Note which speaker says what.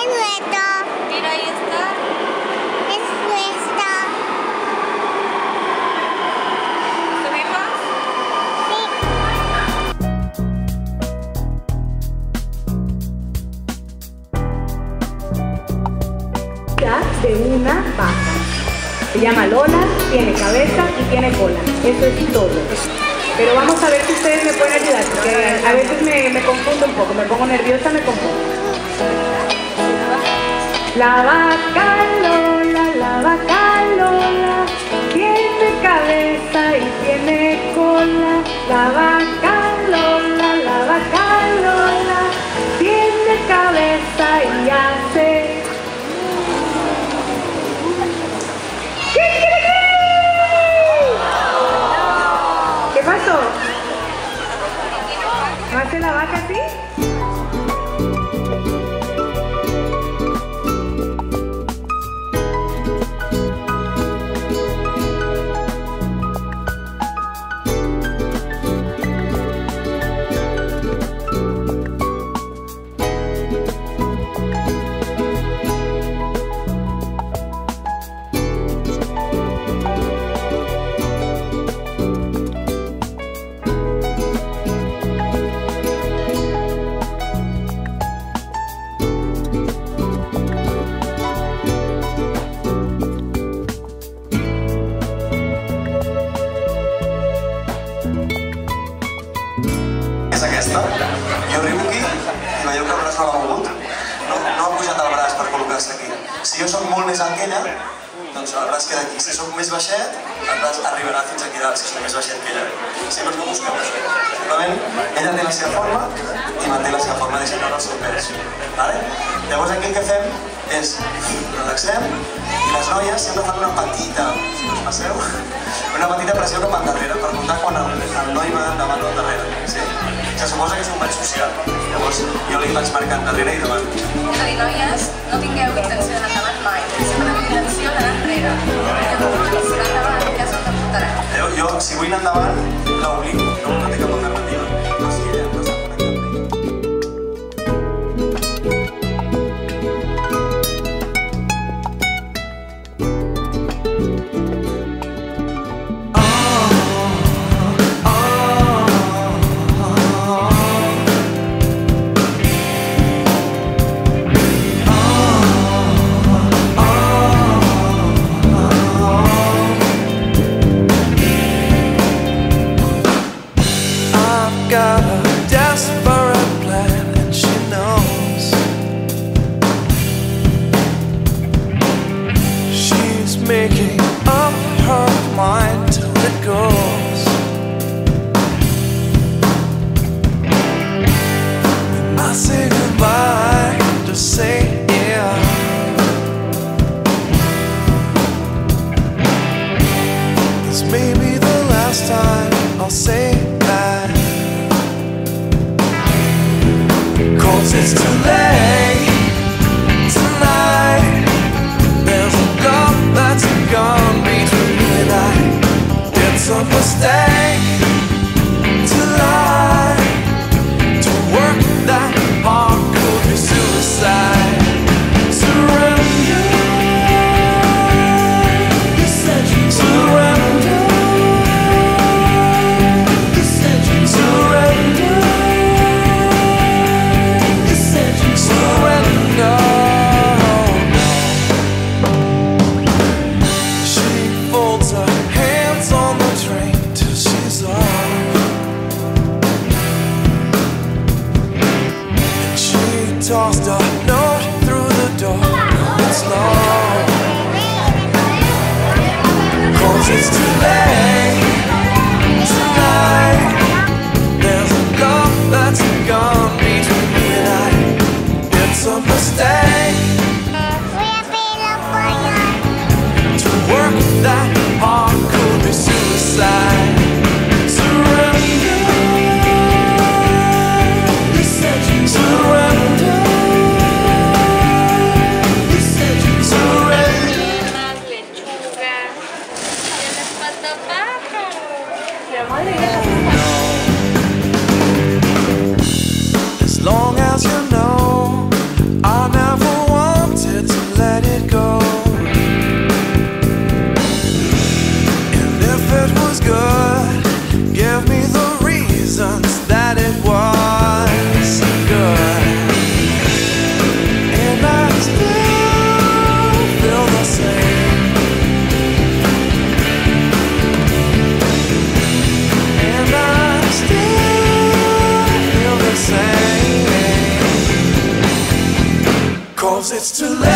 Speaker 1: nuestro.
Speaker 2: Mira, ahí está.
Speaker 1: Es nuestra.
Speaker 2: ¿Subimos?
Speaker 3: De una vaca. Se llama Lola, tiene cabeza y tiene cola. Eso es todo. Pero vamos a ver si ustedes me pueden ayudar, porque a veces me confundo un poco, me pongo nerviosa, me confundo. La vaca Lola, tiene cabeza y tiene cola. La vaca Lola, tiene cabeza y hace... ¿Qué pasó? ¿No hace la vaca así?
Speaker 4: Aquesta. Jo arribo aquí i veieu que el braç no l'ha mogut. No ha pujat el braç per col·locar-se aquí. Si jo soc molt més alt que ella, doncs el braç queda aquí. Si soc més baixet, el braç arribarà fins aquí dalt, si soc més baixet que ella. Sempre us ho busqueu això. Simplement, ella té la seva forma i manté la seva forma, deixant el seu pes. Llavors aquí el que fem és relaxem i les noies sempre fan una petita, si us passeu, una petita pressió cap endarrere per notar quan el noi va endavant o endarrere. Se suposa que és un ball social, llavors jo li vaig marcar endarrere i davant.
Speaker 2: És a dir, noies, no tingueu intenció d'anar endavant mai, sempre teniu intenció d'anar enrere. Llavors, si va endavant, ja se'n portarà.
Speaker 4: Jo, si vull anar endavant, l'obligo, no té cap alternativa. No sigui ella, no s'ha connectat amb
Speaker 5: making up her mind till it goes. When I say goodbye, just say yeah. This may be the last time I'll say that, 'cause it's too late tonight. There's a gulf that's gone between you and I. It's a mistake to lie. To work that hard could be suicide. Surrender. You said you surrender. You said you surrender. You said you surrender. Tossed a note through the door. It's long, 'cause it's too late tonight. There's a gulf that's gone between me and I. It's a mistake to work that hard could be suicide. Surrender. You said you surrender.
Speaker 2: Lechuga. ¿Tienes pata?
Speaker 5: it's too late.